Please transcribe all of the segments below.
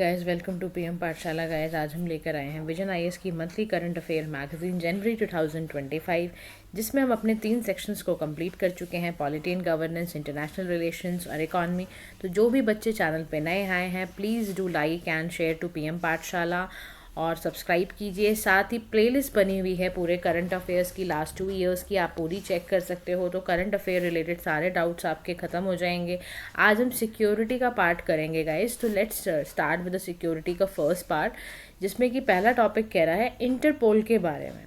Guys, welcome to PM पाठशाला। Guys, आज हम लेकर आए हैं विजन आईएएस की मंथली करंट अफेयर मैगजीन जनवरी 2025, जिसमें हम अपने 3 सेक्शंस को कंप्लीट कर चुके हैं: polity and governance, international relations और इकॉनमी। तो जो भी बच्चे चैनल पे नए आए हैं, please do like and share to PM Pathshala और सब्सक्राइब कीजिए। साथ ही प्लेलिस्ट बनी हुई है पूरे करंट अफेयर्स की, लास्ट 2 ईयर्स की, आप पूरी चेक कर सकते हो। तो करंट अफेयर रिलेटेड सारे डाउट्स आपके ख़त्म हो जाएंगे। आज हम सिक्योरिटी का पार्ट करेंगे गाइस। तो let's start with the security का फर्स्ट पार्ट, जिसमें कि पहला टॉपिक कह रहा है इंटरपोल के बारे में।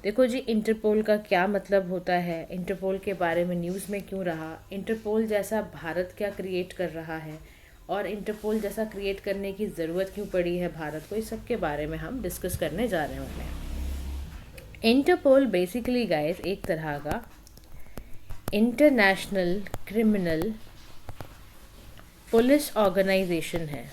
देखो जी, इंटरपोल का क्या मतलब होता है, इंटरपोल के बारे में न्यूज़ में क्यों रहा, इंटरपोल जैसा भारत क्या क्रिएट कर रहा है और इंटरपोल जैसा क्रिएट करने की ज़रूरत क्यों पड़ी है भारत को, इस सब के बारे में हम डिस्कस करने जा रहे हैं। इंटरपोल बेसिकली गाइस एक तरह का इंटरनेशनल क्रिमिनल पुलिस ऑर्गेनाइजेशन है।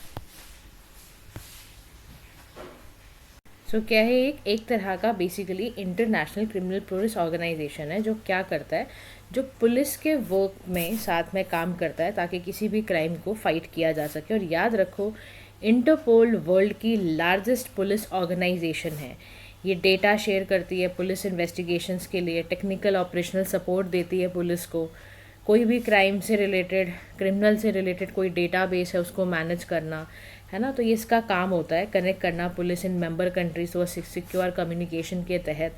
सो क्या है, एक तरह का basically international criminal police organisation है, जो क्या करता है, जो पुलिस के वर्क में साथ में काम करता है ताकि किसी भी क्राइम को फाइट किया जा सके। और याद रखो, इंटरपोल वर्ल्ड की लार्जेस्ट पुलिस ऑर्गेनाइजेशन है। ये डेटा शेयर करती है पुलिस इन्वेस्टिगेशंस के लिए, टेक्निकल ऑपरेशनल सपोर्ट देती है पुलिस को, कोई भी क्राइम से रिलेटेड, क्रिमिनल से रिलेटेड कोई डेटाबेस है उसको मैनेज करना, है ना। तो ये इसका काम होता है, कनेक्ट करना पुलिस इन मेंबर कंट्रीज और सिक्योर कम्युनिकेशन के तहत।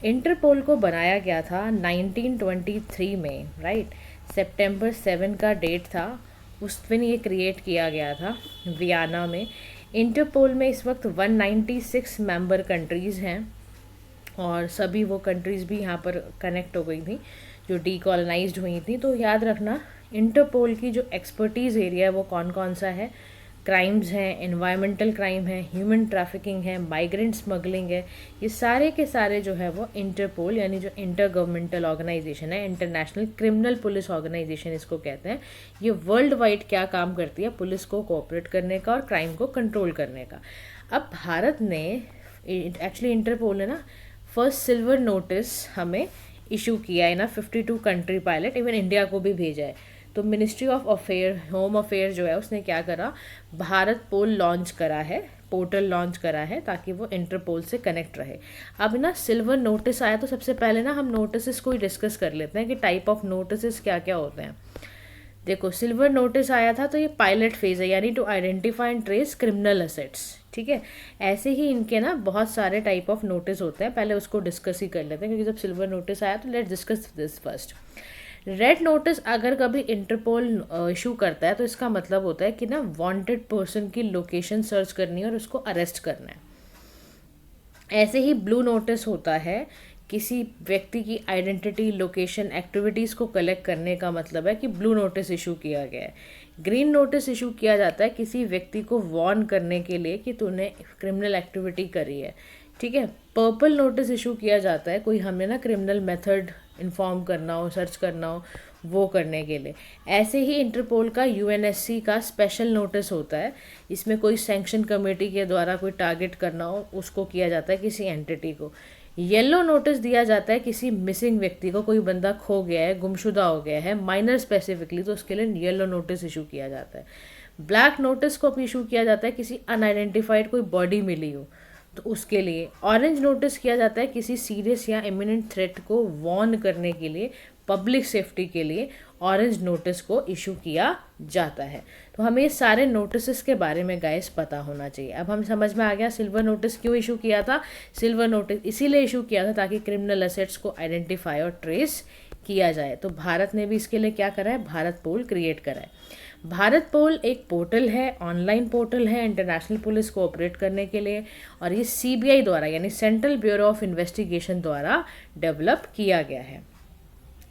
इंटरपोल को बनाया गया था 1923 में, राइट। सितंबर 7 का डेट था, उस दिन ये क्रिएट किया गया था वियना में। इंटरपोल में इस वक्त 196 मेंबर कंट्रीज़ हैं और सभी वो कंट्रीज़ भी यहाँ पर कनेक्ट हो गई थी जो डीकॉलोनाइज्ड हुई थी। तो याद रखना, इंटरपोल की जो एक्सपर्टीज़ एरिया है वो कौन कौन सा है। क्राइम्स हैं, एनवायरमेंटल क्राइम है, ह्यूमन ट्रैफिकिंग है, माइग्रेंट स्मगलिंग है। ये सारे के सारे जो है वो इंटरपोल यानी जो इंटर गवर्नमेंटल ऑर्गेनाइजेशन है, इंटरनेशनल क्रिमिनल पुलिस ऑर्गेनाइजेशन इसको कहते हैं। ये वर्ल्ड वाइड क्या काम करती है, पुलिस को कोऑपरेट करने का और क्राइम को कंट्रोल करने का। अब भारत ने एक्चुअली, इंटरपोल ने ना फर्स्ट सिल्वर नोटिस हमें इशू किया है ना, 52 कंट्री पायलट, इवन इंडिया को भी भेजा है। तो ministry of affair, home affair जो है, उसने क्या करा, भारत पोल लॉन्च करा है, पोर्टल लॉन्च करा है ताकि वो इंटरपोल से कनेक्ट रहे। अब ना सिल्वर नोटिस आया, तो सबसे पहले ना हम नोटिस को ही डिस्कस कर लेते हैं कि टाइप ऑफ नोटिस क्या क्या होते हैं। देखो, सिल्वर नोटिस आया था तो ये पायलट फेज है, यानी to identify and trace criminal assets, ठीक है। ऐसे ही इनके ना बहुत सारे टाइप ऑफ नोटिस होते हैं, पहले उसको डिस्कस ही कर लेते हैं क्योंकि जब सिल्वर नोटिस आया तो let's discuss this first. Red notice अगर कभी इंटरपोल इशू करता है तो इसका मतलब होता है कि ना वांटेड पर्सन की लोकेशन सर्च करनी है और उसको अरेस्ट करना है। ऐसे ही ब्लू नोटिस होता है, किसी व्यक्ति की आइडेंटिटी, लोकेशन, एक्टिविटीज़ को कलेक्ट करने का मतलब है कि ब्लू नोटिस इशू किया गया है। ग्रीन नोटिस इशू किया जाता है किसी व्यक्ति को वार्न करने के लिए कि तूने क्रिमिनल एक्टिविटी करी है, ठीक है। पर्पल नोटिस इशू किया जाता है कोई हमें ना क्रिमिनल मेथड इन्फॉर्म करना हो, सर्च करना हो, वो करने के लिए। ऐसे ही इंटरपोल का यूएनएससी का स्पेशल नोटिस होता है, इसमें कोई सैंक्शन कमेटी के द्वारा कोई टारगेट करना हो, उसको किया जाता है किसी एंटिटी को। येलो नोटिस दिया जाता है किसी मिसिंग व्यक्ति को, कोई बंदा खो गया है, गुमशुदा हो गया है, माइनर स्पेसिफिकली, तो उसके लिए येलो नोटिस इशू किया जाता है। ब्लैक नोटिस को इशू किया जाता है किसी अनआइडेंटिफाइड कोई बॉडी मिली हो तो उसके लिए। ऑरेंज नोटिस किया जाता है किसी सीरियस या इमिनेंट थ्रेट को वार्न करने के लिए, पब्लिक सेफ्टी के लिए ऑरेंज नोटिस को इशू किया जाता है। तो हमें ये सारे नोटिस के बारे में गाइस पता होना चाहिए। अब हम समझ में आ गया सिल्वर नोटिस क्यों इशू किया था। सिल्वर नोटिस इसीलिए इशू किया था ताकि क्रिमिनल असेट्स को आइडेंटिफाई और ट्रेस किया जाए। तो भारत ने भी इसके लिए क्या करा है, भारत पोल क्रिएट करा है। भारत पोल एक पोर्टल है, ऑनलाइन पोर्टल है इंटरनेशनल पुलिस को ऑपरेट करने के लिए, और ये सीबीआई द्वारा यानी सेंट्रल ब्यूरो ऑफ इन्वेस्टिगेशन द्वारा डेवलप किया गया है।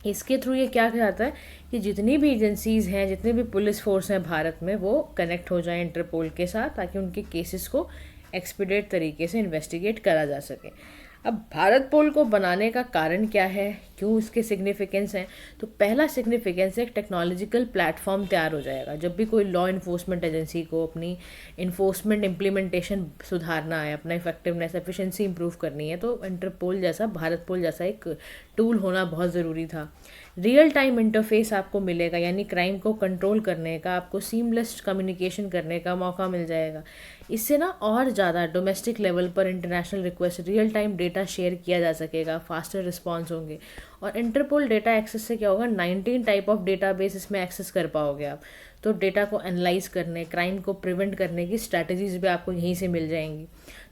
इसके थ्रू ये क्या कहता है कि जितनी भी एजेंसीज़ हैं, जितने भी पुलिस फोर्स हैं भारत में, वो कनेक्ट हो जाएं इंटरपोल के साथ ताकि उनके केसेस को एक्सपीडिएट तरीके से इन्वेस्टिगेट करा जा सके। अब भारत पोल को बनाने का कारण क्या है, क्यों इसके सिग्निफिकेंस हैं। तो पहला सिग्निफिकेंस है, एक टेक्नोलॉजिकल प्लेटफॉर्म तैयार हो जाएगा। जब भी कोई लॉ इन्फोर्समेंट एजेंसी को अपनी इन्फोर्समेंट इम्प्लीमेंटेशन सुधारना है, अपना इफेक्टिवनेस, एफिशिएंसी इंप्रूव करनी है, तो इंटरपोल जैसा, भारत पोल जैसा एक टूल होना बहुत ज़रूरी था। रियल टाइम इंटरफेस आपको मिलेगा, यानी क्राइम को कंट्रोल करने का, आपको सीमलेस कम्युनिकेशन करने का मौका मिल जाएगा। इससे ना और ज़्यादा डोमेस्टिक लेवल पर international request, real time data share किया जा सकेगा, फास्टर रिस्पॉन्स होंगे। और इंटरपोल डेटा एक्सेस से क्या होगा, 19 टाइप ऑफ डेटाबेस इसमें एक्सेस कर पाओगे आप। तो डेटा को एनालाइज करने, क्राइम को प्रिवेंट करने की स्ट्रैटेजीज भी आपको यहीं से मिल जाएंगी।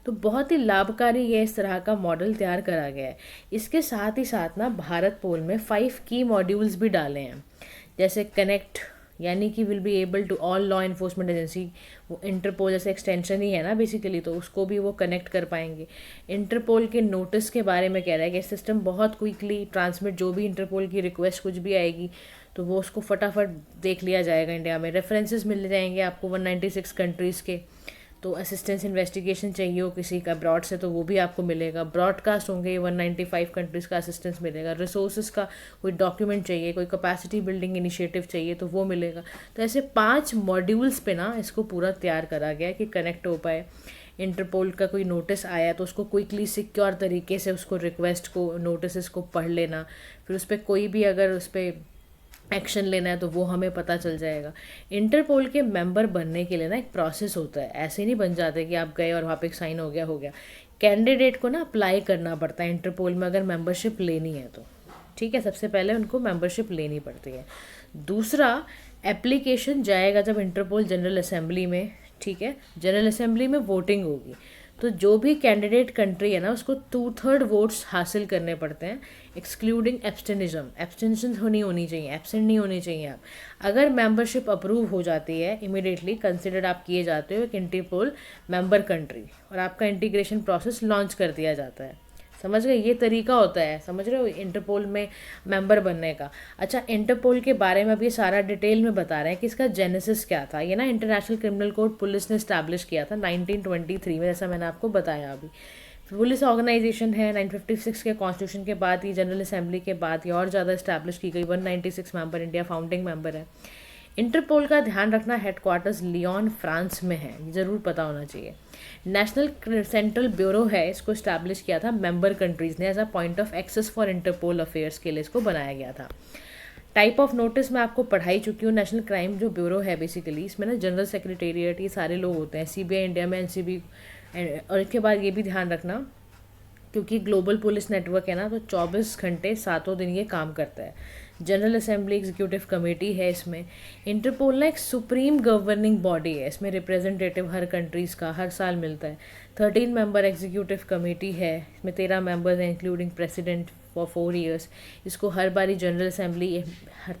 तो बहुत ही लाभकारी ये इस तरह का मॉडल तैयार करा गया है। इसके साथ ही साथ ना भारत पोल में 5 की मॉड्यूल्स भी डाले हैं, जैसे कनेक्ट, यानी कि will be able to all law enforcement agency. वो इंटरपोल जैसे एक्सटेंशन ही है ना बेसिकली, तो उसको भी वो कनेक्ट कर पाएंगे। इंटरपोल के नोटिस के बारे में कह रहा है कि सिस्टम बहुत क्विकली ट्रांसमिट, जो भी इंटरपोल की रिक्वेस्ट कुछ भी आएगी तो वो उसको फटाफट देख लिया जाएगा। इंडिया में रेफरेंसेस मिल जाएंगे आपको 196 कंट्रीज़ के। तो असिस्टेंस इन्वेस्टिगेशन चाहिए हो किसी का अब्रॉड से तो वो भी आपको मिलेगा। ब्रॉडकास्ट होंगे 195 कंट्रीज़ का असिस्टेंस मिलेगा। रिसोर्सेज का कोई डॉक्यूमेंट चाहिए, कोई कैपेसिटी बिल्डिंग इनिशिएटिव चाहिए तो वो मिलेगा। तो ऐसे 5 मॉड्यूल्स पे ना इसको पूरा तैयार करा गया है कि कनेक्ट हो पाए। इंटरपोल का कोई नोटिस आया तो उसको क्विकली सिक्योर तरीके से उसको रिक्वेस्ट को, नोटिस को पढ़ लेना, फिर उस पर कोई भी अगर उस पर एक्शन लेना है तो वो हमें पता चल जाएगा। इंटरपोल के मेंबर बनने के लिए ना एक प्रोसेस होता है, ऐसे नहीं बन जाते कि आप गए और वहाँ पे एक साइन हो गया। कैंडिडेट को ना अप्लाई करना पड़ता है इंटरपोल में अगर मेंबरशिप लेनी है तो, ठीक है। सबसे पहले उनको मेंबरशिप लेनी पड़ती है। दूसरा, एप्लीकेशन जाएगा जब इंटरपोल जनरल असेंबली में, ठीक है। जनरल असेंबली में वोटिंग होगी तो जो भी कैंडिडेट कंट्री है ना उसको 2/3 वोट्स हासिल करने पड़ते हैं, एक्सक्लूडिंग एब्सटेनिज्म। एब्सटेंशन होनी चाहिए, एब्सेंट नहीं होनी चाहिए आप। अगर मेंबरशिप अप्रूव हो जाती है इमिडिएटली कंसिडर्ड आप किए जाते हो एक इंटरपोल मेंबर कंट्री, और आपका इंटीग्रेशन प्रोसेस लॉन्च कर दिया जाता है। समझ गए, ये तरीका होता है, समझ रहे हो, इंटरपोल में मेंबर बनने का। अच्छा, इंटरपोल के बारे में अब ये सारा डिटेल में बता रहे हैं कि इसका जेनेसिस क्या था। ये ना इंटरनेशनल क्रिमिनल कोड पुलिस ने इस्टेब्लिश किया था 1923 में, जैसा मैंने आपको बताया अभी। पुलिस ऑर्गेनाइजेशन है 956 के कॉन्स्टिट्यूशन के बाद, ये जनरल असेंबली के बाद ये और ज़्यादा इस्टेब्लिश की गई। 196 मेंबर, इंडिया फाउंडिंग मेंबर है। इंटरपोल का ध्यान रखना, हेडक्वार्टर्स लियोन फ्रांस में है, ये ज़रूर पता होना चाहिए। नेशनल सेंट्रल ब्यूरो है, इसको इस्टेब्लिश किया था मेंबर कंट्रीज़ ने as a point of access for Interpol affairs के लिए इसको बनाया गया था। टाइप ऑफ नोटिस मैं आपको पढ़ाई चुकी हूँ। नेशनल क्राइम जो ब्यूरो है बेसिकली, इसमें ना जनरल सेक्रेटेरिएट ये सारे लोग होते हैं, सीबीआई इंडिया में, एनसीबी। और इसके बाद ये भी ध्यान रखना क्योंकि ग्लोबल पुलिस नेटवर्क है ना, तो 24 घंटे 7 दिन ये काम करता है। जनरल असेंबली एग्जीक्यूटिव कमेटी है इसमें। इंटरपोल ना एक सुप्रीम गवर्निंग बॉडी है, इसमें रिप्रेजेंटेटिव हर कंट्रीज़ का हर साल मिलता है। 13 मेंबर एग्जीक्यूटिव कमेटी है, इसमें 13 मेंबर्स हैं इंक्लूडिंग प्रेसिडेंट फॉर 4 ईयर्स। इसको हर बारी general assembly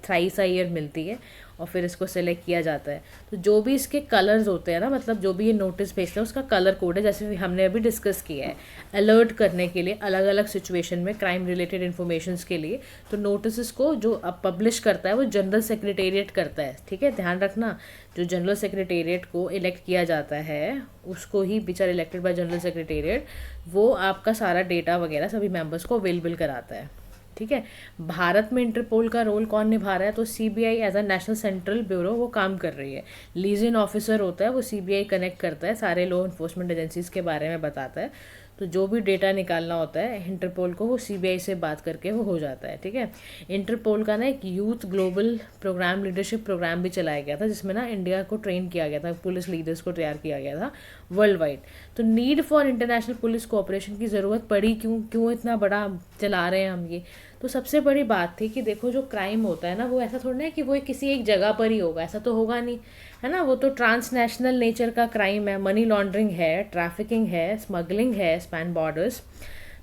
thrice a year मिलती है और फिर इसको सेलेक्ट किया जाता है। तो जो भी इसके कलर्स होते हैं ना, मतलब जो भी ये नोटिस भेजते हैं उसका कलर कोड है, जैसे हमने अभी डिस्कस किया है, अलर्ट करने के लिए अलग अलग सिचुएशन में क्राइम रिलेटेड इन्फॉर्मेशंस के लिए। तो नोटिस को जो अब पब्लिश करता है वो जनरल सेक्रेटेरिएट करता है, ठीक है, ध्यान रखना। जो जनरल सेक्रेटेरिएट को इलेक्ट किया जाता है उसको ही, which are elected by general secretariat, वो आपका सारा डेटा वगैरह सभी मेंबर्स को अवेलेबल कराता है, ठीक है। भारत में इंटरपोल का रोल कौन निभा रहा है, तो CBI as a national central bureau वो काम कर रही है। लीजन ऑफिसर होता है, वो सीबीआई कनेक्ट करता है, सारे लॉ इन्फोर्समेंट एजेंसीज के बारे में बताता है। तो जो भी डेटा निकालना होता है इंटरपोल को, वो सीबीआई से बात करके वो हो जाता है, ठीक है। इंटरपोल का ना एक youth global programme, leadership programme भी चलाया गया था, जिसमें ना इंडिया को ट्रेन किया गया था, पुलिस लीडर्स को तैयार किया गया था वर्ल्ड वाइड। तो need for international police cooperation की ज़रूरत पड़ी, क्यों इतना बड़ा चला रहे हैं हम ये। तो सबसे बड़ी बात थी कि देखो जो क्राइम होता है ना, वो ऐसा थोड़ा ना है कि वो किसी एक जगह पर ही होगा, ऐसा तो होगा नहीं, है ना। वो तो ट्रांसनेशनल नेचर का क्राइम है, मनी लॉन्ड्रिंग है, ट्रैफिकिंग है, स्मगलिंग है, स्पैन बॉर्डर्स।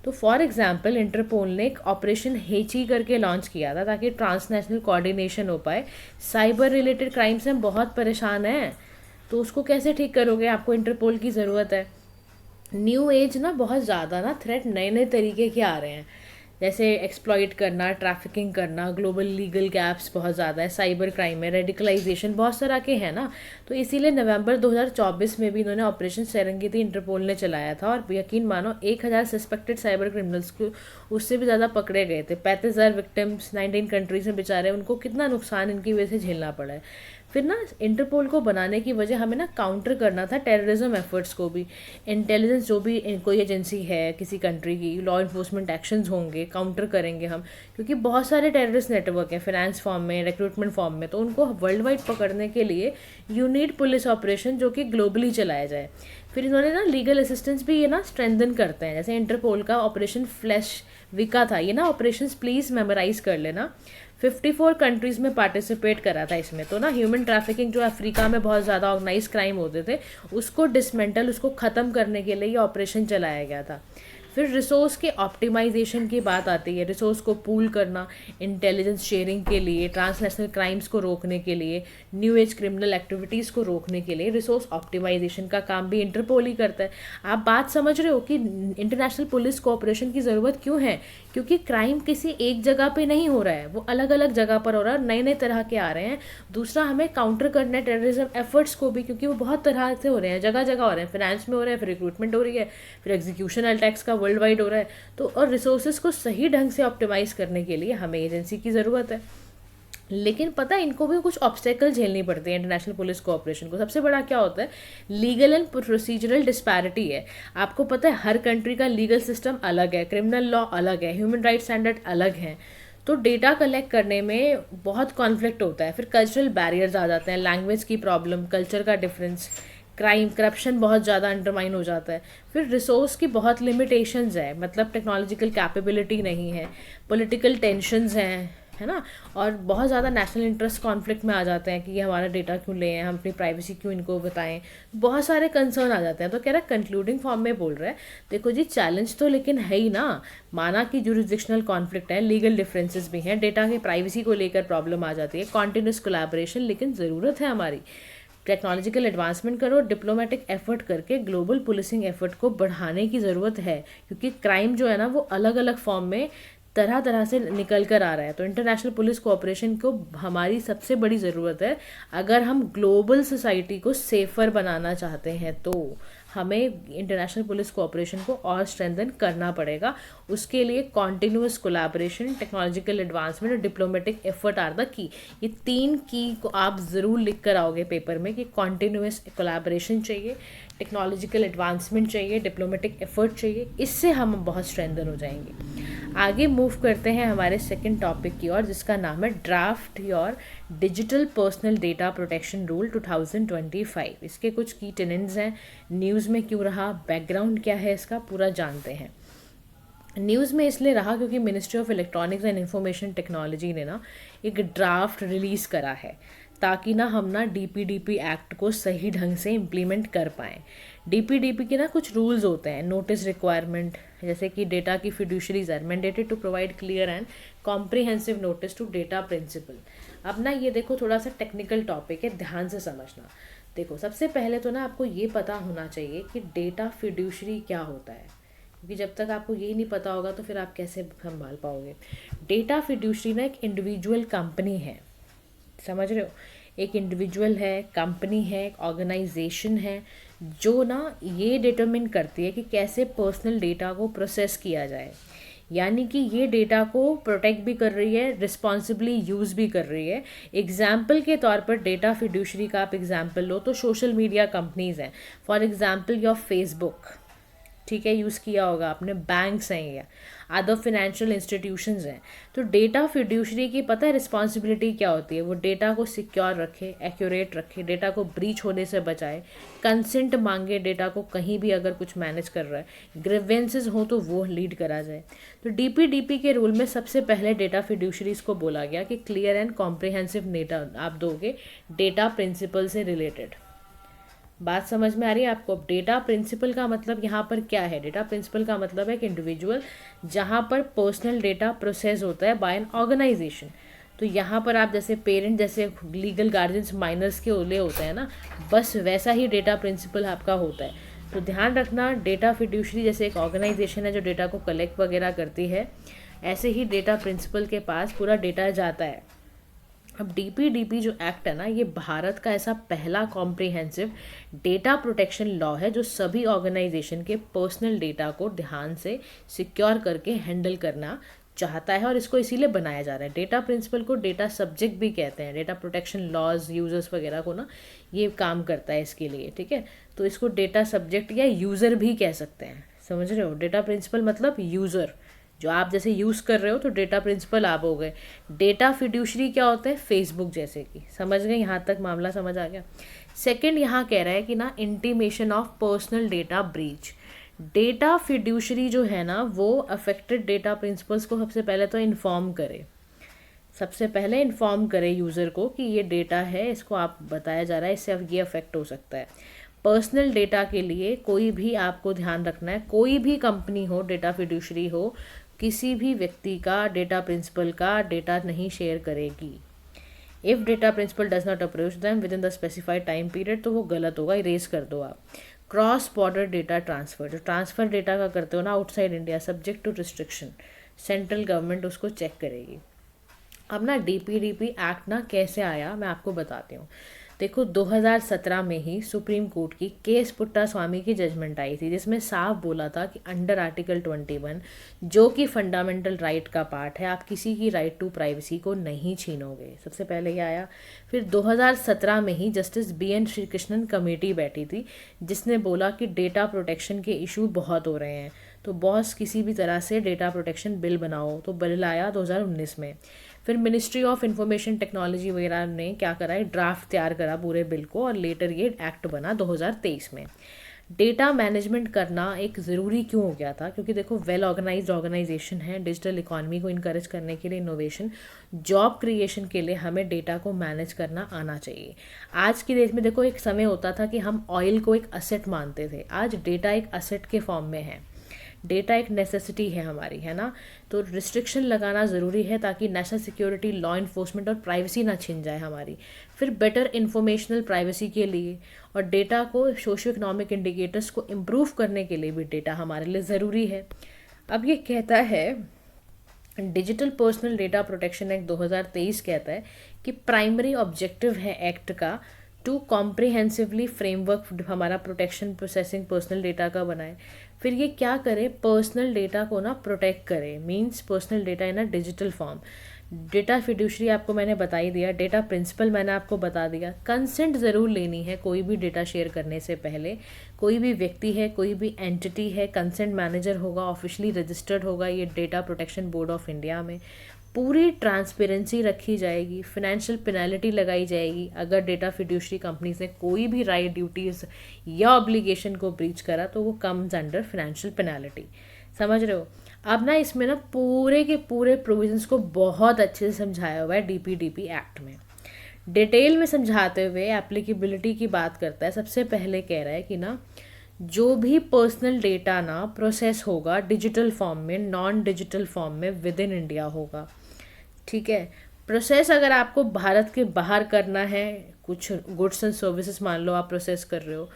तो फॉर एग्जांपल इंटरपोल ने एक ऑपरेशन हेची करके लॉन्च किया था ताकि ट्रांसनेशनल कोऑर्डिनेशन हो पाए। साइबर रिलेटेड क्राइम से हम बहुत परेशान हैं, तो उसको कैसे ठीक करोगे, आपको इंटरपोल की ज़रूरत है। न्यू एज ना बहुत ज़्यादा ना थ्रेट नए नए तरीके के आ रहे हैं, जैसे एक्सप्लॉइट करना, ट्रैफिकिंग करना, ग्लोबल लीगल गैप्स बहुत ज़्यादा है, साइबर क्राइम है, रेडिकलाइजेशन, बहुत तरह के हैं ना। तो इसीलिए नवंबर 2024 में भी इन्होंने ऑपरेशन सेरेंगेटी इंटरपोल ने चलाया था, और यकीन मानो 1000 सस्पेक्टेड साइबर क्रिमिनल्स को उससे भी ज़्यादा पकड़े गए थे। 35,000 विक्टिम्स 19 कंट्रीज में बेचारे, उनको कितना नुकसान इनकी वजह से झेलना पड़ा है। फिर ना इंटरपोल को बनाने की वजह हमें ना काउंटर करना था टेररिज्म एफर्ट्स को भी। इंटेलिजेंस जो भी कोई एजेंसी है किसी कंट्री की, लॉ इन्फोर्समेंट एक्शंस होंगे, काउंटर करेंगे हम, क्योंकि बहुत सारे टेररिस्ट नेटवर्क हैं फाइनेंस फॉर्म में, रिक्रूटमेंट फॉर्म में, तो उनको वर्ल्ड वाइड पकड़ने के लिए यू नीड पुलिस ऑपरेशन जो कि ग्लोबली चलाया जाए। फिर इन्होंने ना लीगल असिस्टेंस भी ये ना स्ट्रेंथन करते हैं, जैसे इंटरपोल का ऑपरेशन फ्लैश विका था, ये ना ऑपरेशन प्लीज़ मेमोराइज कर लेना। 54 कंट्रीज़ में पार्टिसिपेट करा था इसमें। तो ना ह्यूमन ट्रैफिकिंग जो अफ्रीका में बहुत ज़्यादा ऑर्गेनाइज क्राइम होते थे, उसको डिसमेंटल, उसको ख़त्म करने के लिए ये ऑपरेशन चलाया गया था। फिर रिसोर्स के ऑप्टिमाइजेशन की बात आती है, रिसोर्स को पूल करना इंटेलिजेंस शेयरिंग के लिए, ट्रांसनेशनल क्राइम्स को रोकने के लिए, न्यू एज क्रिमिनल एक्टिविटीज़ को रोकने के लिए रिसोर्स ऑप्टिमाइजेशन का काम भी इंटरपोल ही करता है। आप बात समझ रहे हो कि इंटरनेशनल पुलिस कोऑपरेशन की ज़रूरत क्यों है? क्योंकि क्राइम किसी एक जगह पे नहीं हो रहा है, वो अलग अलग जगह पर हो रहा है, नए नए तरह के आ रहे हैं। दूसरा, हमें काउंटर करना है टेररिज्म एफर्ट्स को भी, क्योंकि वो बहुत तरह से हो रहे हैं, जगह जगह हो रहे हैं, फाइनेंस में हो रहे हैं, फिर रिक्रूटमेंट हो रही है, फिर एग्जीक्यूशन टैक्स का वर्ल्ड वाइड हो रहा है। तो और रिसोर्सेज को सही ढंग से ऑप्टिमाइज करने के लिए हमें एजेंसी की ज़रूरत है। लेकिन पता है, इनको भी कुछ ऑब्स्टेकल झेलनी पड़ती है इंटरनेशनल पुलिस कोऑपरेशन को। सबसे बड़ा क्या होता है? लीगल एंड प्रोसीजरल डिस्पैरिटी है। आपको पता है हर कंट्री का लीगल सिस्टम अलग है, क्रिमिनल लॉ अलग है, ह्यूमन राइट स्टैंडर्ड अलग हैं। तो डेटा कलेक्ट करने में बहुत कॉन्फ्लिक्ट होता है। फिर कल्चरल बैरियर्स आ जाते हैं, लैंग्वेज की प्रॉब्लम, कल्चर का डिफरेंस, क्राइम करप्शन बहुत ज़्यादा अंडरमाइन हो जाता है। फिर रिसोर्स की बहुत लिमिटेशंस है, मतलब टेक्नोलॉजिकल कैपेबिलिटी नहीं है, पॉलिटिकल टेंशन्स हैं, है ना, और बहुत ज़्यादा नेशनल इंटरेस्ट कॉन्फ्लिक्ट में आ जाते हैं कि ये हमारा डेटा क्यों ले हैं, हम अपनी प्राइवेसी क्यों इनको बताएं, बहुत सारे कंसर्न आ जाते हैं। तो कह रहा है कंक्लूडिंग फॉर्म में बोल रहा है, देखो जी चैलेंज तो लेकिन है ही ना, माना कि जुरिसडिक्शनल कॉन्फ्लिक्ट है, लीगल डिफरेंसेस भी हैं, डेटा की प्राइवेसी को लेकर प्रॉब्लम आ जाती है, कॉन्टिन्यूस कोलैबोरेशन, लेकिन ज़रूरत है हमारी टेक्नोलॉजिकल एडवांसमेंट करो, डिप्लोमेटिक एफर्ट करके ग्लोबल पुलिसिंग एफर्ट को बढ़ाने की ज़रूरत है, क्योंकि क्राइम जो है ना वो अलग अलग फॉर्म में तरह तरह से निकल कर आ रहा है। तो इंटरनेशनल पुलिस कोऑपरेशन को हमारी सबसे बड़ी ज़रूरत है अगर हम ग्लोबल सोसाइटी को सेफ़र बनाना चाहते हैं। तो हमें इंटरनेशनल पुलिस कोऑपरेशन को और स्ट्रेंथन करना पड़ेगा। उसके लिए कॉन्टिन्यूस कोलैबोरेशन, टेक्नोलॉजिकल एडवांसमेंट और diplomatic effort are the key. ये 3 की को आप ज़रूर लिख कर आओगे पेपर में कि कॉन्टिन्यूस कोलैबोरेशन चाहिए, टेक्नोलॉजिकल एडवांसमेंट चाहिए, डिप्लोमेटिक एफर्ट चाहिए। इससे हम बहुत स्ट्रेंथन हो जाएंगे। आगे मूव करते हैं हमारे सेकंड टॉपिक की ओर, जिसका नाम है draft your digital personal data protection rule 2025। इसके कुछ की टेनेंट्स हैं, न्यूज़ में क्यों रहा, बैकग्राउंड क्या है इसका, पूरा जानते हैं। न्यूज़ में इसलिए रहा क्योंकि ministry of electronics and information technology ने ना एक ड्राफ्ट रिलीज़ करा है, ताकि ना हम ना डीपीडीपी एक्ट को सही ढंग से इम्प्लीमेंट कर पाएँ। डीपीडीपी के ना कुछ रूल्स होते हैं, नोटिस रिक्वायरमेंट, जैसे कि डेटा की fiduciaries are mandated to provide clear and comprehensive notice to data principal. अब ना ये देखो थोड़ा सा टेक्निकल टॉपिक है, ध्यान से समझना। देखो सबसे पहले तो ना आपको ये पता होना चाहिए कि डेटा फिड्यूशरी क्या होता है, क्योंकि जब तक आपको यही नहीं पता होगा तो फिर आप कैसे संभाल पाओगे। डेटा फिड्यूशरी ना एक इंडिविजुअल कंपनी है, समझ रहे हो, एक इंडिविजुअल है, कंपनी है, एक ऑर्गेनाइजेशन है, जो ना ये डिटरमिन करती है कि कैसे पर्सनल डेटा को प्रोसेस किया जाए। यानी कि ये डेटा को प्रोटेक्ट भी कर रही है, रिस्पॉन्सिबली यूज़ भी कर रही है। एग्जाम्पल के तौर पर डेटा फिड्यूशरी का आप एग्जाम्पल लो तो सोशल मीडिया कंपनीज़ हैं, फॉर एग्जाम्पल योर फेसबुक, ठीक है, यूज़ किया होगा आपने, बैंक्स हैं या अदर फाइनेंशियल इंस्टीट्यूशंस हैं। तो डेटा फिड्यूशरी की पता है रिस्पॉन्सिबिलिटी क्या होती है? वो डेटा को सिक्योर रखे, एक्यूरेट रखे, डेटा को ब्रीच होने से बचाए, कंसेंट मांगे डेटा को कहीं भी अगर कुछ मैनेज कर रहा है, ग्रीवेंसेस हो तो वो लीड करा जाए। तो डीपीडीपी के रूल में सबसे पहले डेटा फिड्यूशरीज को बोला गया कि क्लियर एंड कॉम्प्रिहेंसिव डेटा आप दोगे डेटा प्रिंसिपल से रिलेटेड। बात समझ में आ रही है आपको? डेटा प्रिंसिपल का मतलब यहाँ पर क्या है? डेटा प्रिंसिपल का मतलब है कि इंडिविजुअल जहाँ पर पर्सनल डेटा प्रोसेस होता है बाय एन ऑर्गेनाइजेशन। तो यहाँ पर आप जैसे पेरेंट, जैसे लीगल गार्जियंस माइनर्स के ओले होते हैं ना, बस वैसा ही डेटा प्रिंसिपल आपका होता है। तो ध्यान रखना, डेटा फिड्यूशरी जैसे एक ऑर्गेनाइजेशन है जो डेटा को कलेक्ट वगैरह करती है, ऐसे ही डेटा प्रिंसिपल के पास पूरा डेटा जाता है। अब डीपीडीपी जो एक्ट है ना, ये भारत का ऐसा पहला कॉम्प्रिहेंसिव डेटा प्रोटेक्शन लॉ है जो सभी ऑर्गेनाइजेशन के पर्सनल डेटा को ध्यान से सिक्योर करके हैंडल करना चाहता है, और इसको इसीलिए बनाया जा रहा है। डेटा प्रिंसिपल को डेटा सब्जेक्ट भी कहते हैं, डेटा प्रोटेक्शन लॉज यूजर्स वगैरह को ना ये काम करता है इसके लिए, ठीक है। तो इसको डेटा सब्जेक्ट या यूज़र भी कह सकते हैं, समझ रहे हो? डेटा प्रिंसिपल मतलब यूज़र, जो आप जैसे यूज़ कर रहे हो तो डेटा प्रिंसिपल आप हो गए। डेटा फिड्यूशरी क्या होते हैं, फेसबुक जैसे कि, समझ गए, यहाँ तक मामला समझ आ गया। सेकंड यहाँ कह रहा है कि ना intimation of personal data breach. Data fiduciary जो है ना वो अफेक्टेड डेटा प्रिंसिपल्स को सबसे पहले तो इन्फॉर्म करे, सबसे पहले इन्फॉर्म करें यूज़र को कि ये डेटा है, इसको आप बताया जा रहा है, इससे अब ये अफेक्ट हो सकता है। पर्सनल डेटा के लिए कोई भी आपको ध्यान रखना है, कोई भी कंपनी हो, डेटा फिड्यूशरी हो, किसी भी व्यक्ति का, डेटा प्रिंसिपल का डेटा नहीं शेयर करेगी। If data principal does not approach them within the specified time period, तो वो गलत होगा, इरेज कर दो आप। क्रॉस बॉर्डर डेटा ट्रांसफ़र, जो ट्रांसफ़र डेटा का करते हो ना outside India, subject to restriction, central government उसको चेक करेगी। अब ना डीपीडीपी एक्ट ना कैसे आया मैं आपको बताती हूँ। देखो 2017 में ही सुप्रीम कोर्ट की केस पुट्टा स्वामी की जजमेंट आई थी, जिसमें साफ बोला था कि अंडर आर्टिकल 21, जो कि फंडामेंटल राइट का पार्ट है, आप किसी की राइट टू प्राइवेसी को नहीं छीनोगे। सबसे पहले ये आया। फिर 2017 में ही जस्टिस BN श्रीकृष्णन कमेटी बैठी थी, जिसने बोला कि डेटा प्रोटेक्शन के इशू बहुत हो रहे हैं, तो बॉस किसी भी तरह से डेटा प्रोटेक्शन बिल बनाओ, तो बिल आया 2019 में। फिर मिनिस्ट्री ऑफ इंफॉर्मेशन टेक्नोलॉजी वगैरह ने क्या करा है, ड्राफ्ट तैयार करा पूरे बिल को, और लेटर ये एक्ट बना 2023 में। डेटा मैनेजमेंट करना एक ज़रूरी क्यों हो गया था, क्योंकि देखो वेल ऑर्गेनाइज्ड ऑर्गेनाइजेशन है, डिजिटल इकोनॉमी को इनकरेज करने के लिए, इनोवेशन, जॉब क्रिएशन के लिए हमें डेटा को मैनेज करना आना चाहिए। आज की डेट में देखो एक समय होता था कि हम ऑयल को एक असेट मानते थे, आज डेटा एक असेट के फॉर्म में है, डेटा एक नेसेसिटी है हमारी, है ना। तो रिस्ट्रिक्शन लगाना ज़रूरी है ताकि नेशनल सिक्योरिटी, लॉ इन्फोर्समेंट और प्राइवेसी ना छिन जाए हमारी। फिर बेटर इंफॉर्मेशनल प्राइवेसी के लिए और डेटा को सोशियो इकोनॉमिक इंडिकेटर्स को इम्प्रूव करने के लिए भी डेटा हमारे लिए ज़रूरी है। अब ये कहता है digital personal data protection act 2023 कहता है कि प्राइमरी ऑब्जेक्टिव है एक्ट का टू कॉम्प्रिहेंसिवली फ्रेमवर्क हमारा प्रोटेक्शन प्रोसेसिंग पर्सनल डेटा का बनाए। फिर ये क्या करे, पर्सनल डेटा को ना प्रोटेक्ट करे, means personal data in a digital form. Data fiduciary आपको मैंने बता ही दिया, डेटा प्रिंसिपल मैंने आपको बता दिया। कंसेंट ज़रूर लेनी है कोई भी डेटा शेयर करने से पहले। कोई भी व्यक्ति है, कोई भी एंटिटी है, कंसेंट मैनेजर होगा, ऑफिशियली रजिस्टर्ड होगा ये data protection board of India में। पूरी ट्रांसपेरेंसी रखी जाएगी, फिनेंशियल पेनल्टी लगाई जाएगी अगर डेटा फिड्यूशरी कंपनीज ने कोई भी राइट, ड्यूटीज़ या ऑब्लिगेशन को ब्रीच करा, तो वो कम्स अंडर फिनेंशियल पेनल्टी। समझ रहे हो। अब ना इसमें ना पूरे के पूरे प्रोविजंस को बहुत अच्छे से समझाया हुआ है डीपीडीपी एक्ट में। डिटेल में समझाते हुए एप्लीकेबिलिटी की बात करता है। सबसे पहले कह रहा है कि ना जो भी पर्सनल डेटा ना प्रोसेस होगा डिजिटल फॉर्म में, नॉन डिजिटल फॉर्म में, विद इन इंडिया होगा। ठीक है। प्रोसेस अगर आपको भारत के बाहर करना है, कुछ गुड्स एंड सर्विसेज मान लो आप प्रोसेस कर रहे हो,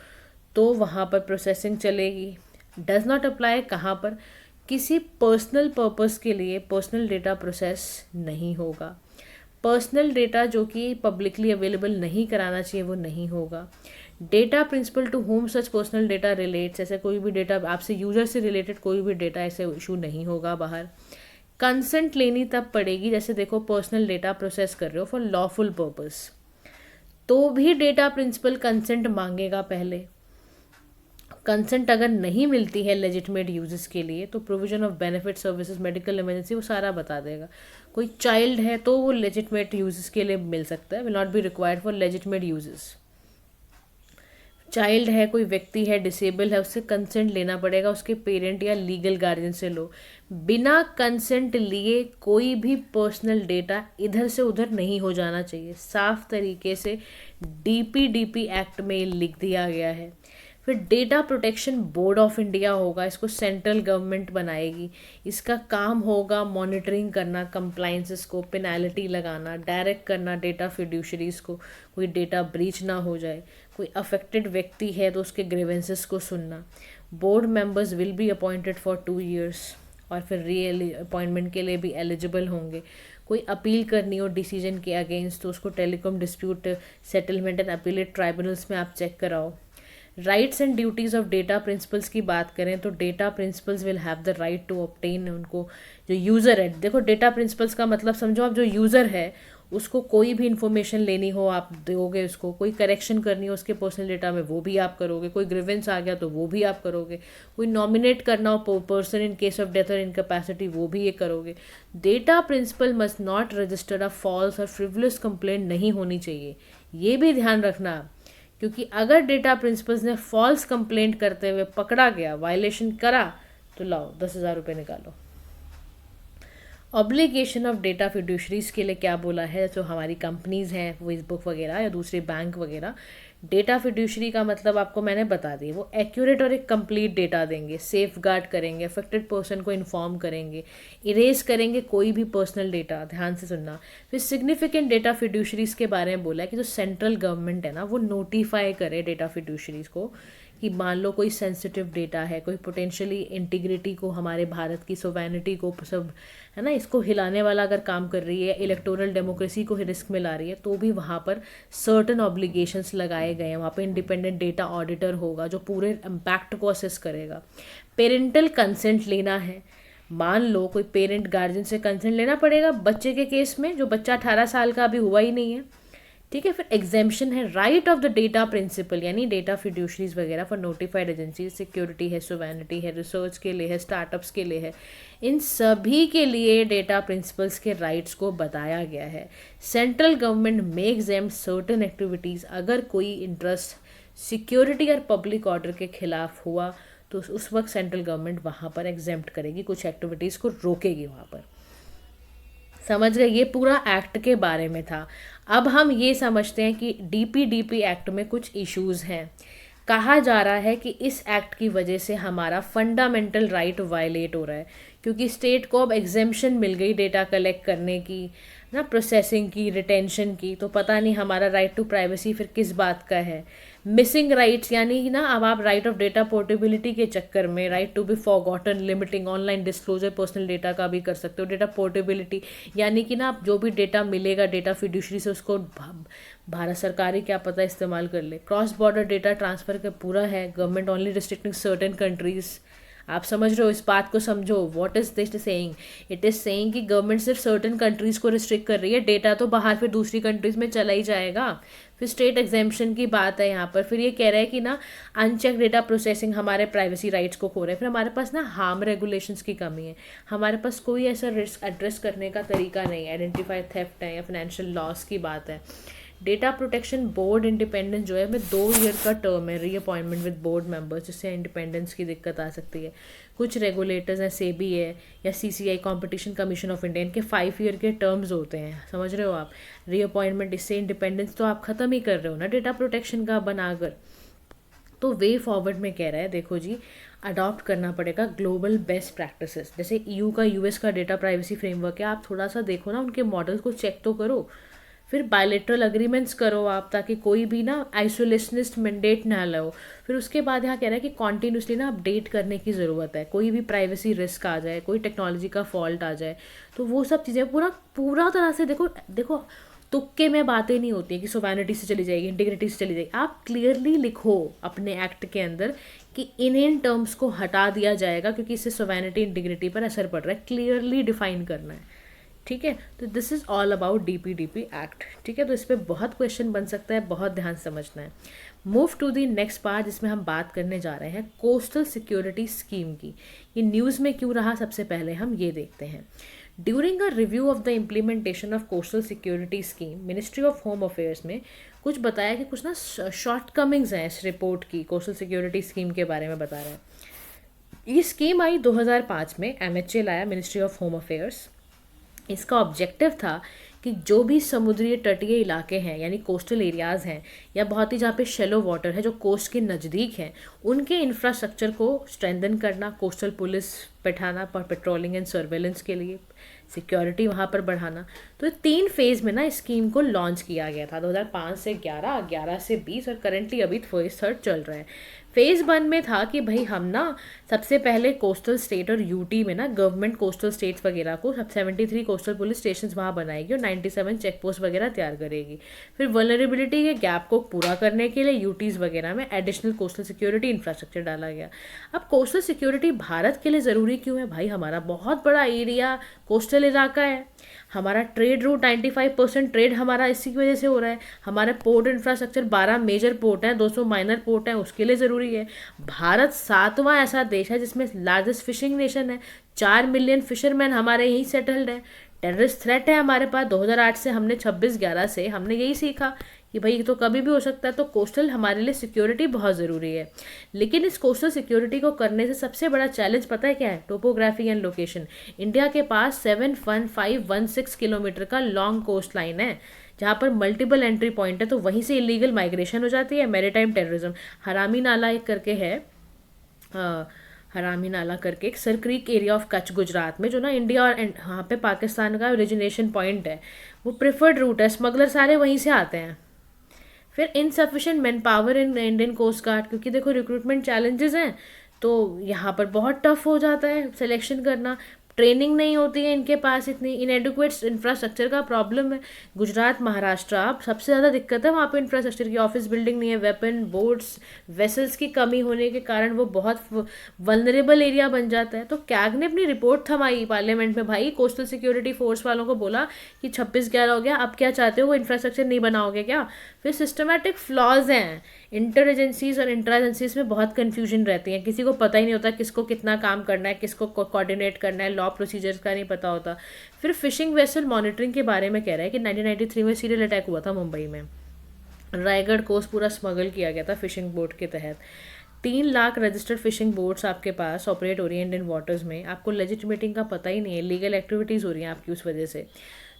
तो वहाँ पर प्रोसेसिंग चलेगी। डज नॉट अप्लाई कहाँ पर, किसी पर्सनल पर्पस के लिए पर्सनल डेटा प्रोसेस नहीं होगा। पर्सनल डेटा जो कि पब्लिकली अवेलेबल नहीं कराना चाहिए वो नहीं होगा। Data principal to whom such personal data relates, ऐसे कोई भी डेटा आपसे यूजर से रिलेटेड कोई भी डेटा ऐसे इशू नहीं होगा बाहर। कंसेंट लेनी तब पड़ेगी, जैसे देखो पर्सनल डेटा प्रोसेस कर रहे हो फॉर लॉफुल पर्पस, तो भी डेटा प्रिंसिपल कंसेंट मांगेगा पहले। कंसेंट अगर नहीं मिलती है लेजिटमेट यूजेस के लिए, तो provision of benefit services, medical emergency, वो सारा बता देगा। कोई चाइल्ड है तो वो लेजिटमेट यूजेस के लिए मिल सकता है, will not be required for legitimate uses. Child है, कोई व्यक्ति है, डिसेबल है, उससे कंसेंट लेना पड़ेगा, उसके पेरेंट या लीगल गार्जियन से लो। बिना कंसेंट लिए कोई भी पर्सनल डेटा इधर से उधर नहीं हो जाना चाहिए, साफ तरीके से डीपीडीपी एक्ट में लिख दिया गया है। फिर data protection board of India होगा, इसको सेंट्रल गवर्नमेंट बनाएगी। इसका काम होगा मॉनिटरिंग करना, कंप्लाइंसेस को, पेनल्टी लगाना, डायरेक्ट करना डेटा फिड्यूशरीज को, कोई डेटा ब्रीच ना हो जाए। कोई अफेक्टेड व्यक्ति है तो उसके ग्रीवेंसेस को सुनना। Board members will be appointed for 2 years और फिर री अपॉइंटमेंट के लिए भी एलिजिबल होंगे। कोई अपील करनी हो डिसीजन के अगेंस्ट तो उसको telecom dispute settlement and appellate tribunals में आप चेक कराओ। Rights and duties of data principals की बात करें तो data principals will have the right to obtain, उनको जो यूज़र है, देखो डेटा प्रिंसिपल्स का मतलब समझो आप जो यूज़र है उसको कोई भी इन्फॉर्मेशन लेनी हो आप दोगे, उसको कोई करेक्शन करनी हो उसके पर्सनल डेटा में वो भी आप करोगे, कोई ग्रीवेंस आ गया तो वो भी आप करोगे, कोई नॉमिनेट करना हो person in case of death और इनकैपेसिटी वो भी ये करोगे। Data principal must not register a false और फ्रिवलेस कंप्लेंट नहीं होनी चाहिए, ये भी ध्यान रखना। क्योंकि अगर डेटा प्रिंसिपल्स ने फॉल्स कंप्लेंट करते हुए पकड़ा गया, वायलेशन करा, तो लाओ 10,000 रुपये निकालो। ऑब्लिगेशन ऑफ डेटा फिड्यूशरीज के लिए क्या बोला है, जो हमारी कंपनीज हैं फेसबुक वगैरह या दूसरे बैंक वगैरह, डेटा फिड्यूशरी का मतलब आपको मैंने बता दी, वो एक्यूरेट और एक कंप्लीट डेटा देंगे, सेफ गार्ड करेंगे, अफेक्टेड पर्सन को इन्फॉर्म करेंगे, इरेज करेंगे कोई भी पर्सनल डेटा। ध्यान से सुनना। फिर सिग्निफिकेंट डेटा फिड्यूशरीज के बारे में बोला है कि जो सेंट्रल गवर्नमेंट है ना, वो नोटिफाई करे डेटा फिड्यूशरीज को कि मान लो कोई सेंसिटिव डेटा है, कोई पोटेंशियली इंटीग्रिटी को, हमारे भारत की सोवेनिटी को, सब है ना, इसको हिलाने वाला अगर काम कर रही है, इलेक्टोरल डेमोक्रेसी को रिस्क में ला रही है, तो भी वहाँ पर सर्टन ऑब्लिगेशंस लगाए गए हैं। वहाँ पे इंडिपेंडेंट डेटा ऑडिटर होगा जो पूरे इम्पैक्ट को असेस करेगा। पेरेंटल कंसेंट लेना है, मान लो कोई पेरेंट गार्जियन से कंसेंट लेना पड़ेगा बच्चे के केस में, जो बच्चा 18 साल का अभी हुआ ही नहीं है, ठीक है। फिर एग्जेम्पशन है right of the data principal, यानी डेटा फिड्यूशरीज वगैरह फॉर नोटिफाइड एजेंसी, सिक्योरिटी है, सोवेनिटी है, रिसर्च के लिए है, स्टार्टअप्स के लिए है, इन सभी के लिए डेटा प्रिंसिपल्स के राइट्स को बताया गया है। Central government may exempt certain activities, अगर कोई इंटरेस्ट सिक्योरिटी और पब्लिक ऑर्डर के खिलाफ हुआ तो उस वक्त सेंट्रल गवर्नमेंट वहाँ पर एग्जेम्प्ट करेगी, कुछ एक्टिविटीज़ को रोकेगी वहाँ पर। समझ गए, ये पूरा एक्ट के बारे में था। अब हम ये समझते हैं कि डीपीडीपी एक्ट में कुछ इश्यूज हैं। कहा जा रहा है कि इस एक्ट की वजह से हमारा फंडामेंटल राइट वायलेट हो रहा है, क्योंकि स्टेट को अब एग्जेम्पशन मिल गई डेटा कलेक्ट करने की ना, प्रोसेसिंग की, रिटेंशन की, तो पता नहीं हमारा राइट टू प्राइवेसी फिर किस बात का है। मिसिंग राइट्स, यानी ना अब आप राइट ऑफ डेटा पोर्टेबिलिटी के चक्कर में right to be forgotten, limiting online disclosure personal data का भी कर सकते हो। डेटा पोर्टेबिलिटी यानी कि ना आप जो भी डेटा मिलेगा डेटा फिड्यूशरी से उसको भारत सरकार ही क्या पता इस्तेमाल कर ले। क्रॉस बॉर्डर डेटा ट्रांसफ़र का पूरा है, government only restricting certain countries. आप समझ रहे हो, इस बात को समझो। What is this saying? It is saying कि गवर्नमेंट सिर्फ सर्टेन कंट्रीज़ को रिस्ट्रिक्ट कर रही है, डेटा तो बाहर फिर दूसरी कंट्रीज़ में चला ही जाएगा। फिर स्टेट एग्जेम्पशन की बात है यहाँ पर। फिर ये कह रहा है कि ना अनचेक डेटा प्रोसेसिंग हमारे प्राइवेसी राइट्स को खो रहा है। फिर हमारे पास ना हार्म रेगुलेशंस की कमी है, हमारे पास कोई ऐसा रिस्क एड्रेस करने का तरीका नहीं है। आइडेंटिफाई थेफ्ट है या फाइनेंशियल लॉस की बात है। डेटा प्रोटेक्शन बोर्ड इंडिपेंडेंस जो है, में 2 ईयर का टर्म है, रीअपॉइंटमेंट विद बोर्ड मेंबर्स, जिससे इंडिपेंडेंस की दिक्कत आ सकती है। कुछ रेगुलेटर्स हैं, सेबी है या CCI competition commission of India, इनके 5 ईयर के टर्म्स होते हैं। समझ रहे हो आप? रीअपॉइंटमेंट, इससे इंडिपेंडेंस तो आप ख़त्म ही कर रहे हो ना डेटा प्रोटेक्शन का बनाकर। तो वे फॉरवर्ड में कह रहा है, देखो जी, अडॉप्ट करना पड़ेगा ग्लोबल बेस्ट प्रैक्टिसेस। जैसे ईयू का, यूएस का डेटा प्राइवेसी फ्रेमवर्क है, आप थोड़ा सा देखो ना, उनके मॉडल्स को चेक तो करो। फिर बायलेटरल अग्रीमेंट्स करो आप, ताकि कोई भी ना आइसोलेशनिस्ट मैंडेट ना लो। फिर उसके बाद यहाँ कह रहा है कि कॉन्टीन्यूसली ना अपडेट करने की ज़रूरत है। कोई भी प्राइवेसी रिस्क आ जाए, कोई टेक्नोलॉजी का फॉल्ट आ जाए, तो वो सब चीज़ें पूरा तरह से देखो तुक्के में बातें नहीं होती है कि सोवेनिटी से चली जाएगी, इंटीग्रिटी से चली जाएगी। आप क्लियरली लिखो अपने एक्ट के अंदर कि इन टर्म्स को हटा दिया जाएगा, क्योंकि इससे सोवेनिटी इंटीग्रिटी पर असर पड़ रहा है। क्लियरली डिफाइन करना है, ठीक है। तो this is all about DPDP act, ठीक है। तो इस पर बहुत क्वेश्चन बन सकता है, बहुत ध्यान समझना है। Move to the next part, जिसमें हम बात करने जा रहे हैं कोस्टल सिक्योरिटी स्कीम की। ये न्यूज़ में क्यों रहा, सबसे पहले हम ये देखते हैं। During a review of the implementation of coastal security scheme, ministry of home affairs में कुछ बताया कि कुछ ना शॉर्टकमिंग्स हैं इस रिपोर्ट की। कोस्टल सिक्योरिटी स्कीम के बारे में बता रहा है। ये स्कीम आई 2005 में, एमएचए लाया, मिनिस्ट्री ऑफ होम अफेयर्स। इसका ऑब्जेक्टिव था कि जो भी समुद्री तटीय इलाके हैं, यानी कोस्टल एरियाज़ हैं, या बहुत ही जहाँ पे शेलो वाटर है, जो कोस्ट के नज़दीक हैं, उनके इंफ्रास्ट्रक्चर को स्ट्रेंथन करना, कोस्टल पुलिस बैठाना पेट्रोलिंग एंड सर्वेलेंस के लिए, सिक्योरिटी वहाँ पर बढ़ाना। तो 3 फेज़ में ना स्कीम को लॉन्च किया गया था, 2005 से 11, 11 से 20, और करंटली अभी फेज़ 3 चल रहा है। फेज़ 1 में था कि भाई हम ना सबसे पहले कोस्टल स्टेट और यूटी में ना गवर्नमेंट कोस्टल स्टेट्स वगैरह को 73 कोस्टल पुलिस स्टेशन वहाँ बनाएगी और 97 चेक पोस्ट वगैरह तैयार करेगी। फिर वल्नरेबिलिटी के गैप को पूरा करने के लिए यूटीज़ वगैरह में एडिशनल कोस्टल सिक्योरिटी इंफ्रास्ट्रक्चर डाला गया। अब कोस्टल सिक्योरिटी भारत के लिए ज़रूरी क्यों है भाई? हमारा बहुत बड़ा एरिया कोस्टल इलाका है, हमारा ट्रेड रूट 95% ट्रेड हमारा इसी की वजह से हो रहा है। हमारे पोर्ट इंफ्रास्ट्रक्चर 12 मेजर पोर्ट हैं, 200 माइनर पोर्ट हैं, उसके लिए ज़रूरी है। भारत 7वां ऐसा देश है जिसमें लार्जेस्ट फिशिंग नेशन है, 4 मिलियन फिशरमैन हमारे यहीं सेटल्ड हैं। टेररिस्ट थ्रेट है हमारे पास 2008 से, हमने 26/11 से हमने यही सीखा कि भाई तो कभी भी हो सकता है, तो कोस्टल हमारे लिए सिक्योरिटी बहुत ज़रूरी है। लेकिन इस कोस्टल सिक्योरिटी को करने से सबसे बड़ा चैलेंज पता है क्या है? Topography and location. इंडिया के पास 71516 किलोमीटर का लॉन्ग कोस्ट लाइन है, जहाँ पर मल्टीपल एंट्री पॉइंट है, तो वहीं से इलीगल माइग्रेशन हो जाती है, मैरीटाइम टेररिज्म। हरामी नाला एक करके है, हरामी नाला करके एक sir creek area of Kutch Gujarat में, जो ना इंडिया और वहाँ पे पाकिस्तान का ओरिजिनेशन पॉइंट है, वो प्रेफर्ड रूट है, स्मगलर सारे वहीं से आते हैं। फिर insufficient manpower in Indian Coast Guard, क्योंकि देखो रिक्रूटमेंट चैलेंजेस हैं, तो यहाँ पर बहुत टफ हो जाता है सिलेक्शन करना। ट्रेनिंग नहीं होती है इनके पास, इतनी इनएडुकेट इंफ्रास्ट्रक्चर का प्रॉब्लम है। गुजरात, महाराष्ट्र, अब सबसे ज़्यादा दिक्कत है वहाँ पे इंफ्रास्ट्रक्चर की। ऑफिस बिल्डिंग नहीं है, वेपन, बोट्स, वेसल्स की कमी होने के कारण वो बहुत वल्नरेबल एरिया बन जाता है। तो कैग ने अपनी रिपोर्ट थमाई पार्लियामेंट में, भाई कोस्टल सिक्योरिटी फोर्स वालों को बोला कि 26/11 हो गया, अब क्या चाहते हो, वो इंफ्रास्ट्रक्चर नहीं बनाओगे क्या? फिर सिस्टमैटिक फ्लॉज हैं, इंटर एजेंसीज और इंट्रा एजेंसीज में बहुत कन्फ्यूजन रहती है, किसी को पता ही नहीं होता किसको कितना काम करना है, किसको कोऑर्डिनेट करना है, लॉ प्रोसीजर्स का नहीं पता होता। फिर फिशिंग वेसल मॉनिटरिंग के बारे में कह रहा है कि 1993 में सीरियल अटैक हुआ था मुंबई में, रायगढ़ कोस्ट पूरा स्मगल किया गया था फिशिंग बोट के तहत। 3 लाख रजिस्टर्ड फिशिंग बोट्स आपके पास ऑपरेट हो रही है इंडियन वाटर्स में, आपको लेजिटिमेटिंग का पता ही नहीं है, लीगल एक्टिविटीज़ हो रही हैं आपकी उस वजह से।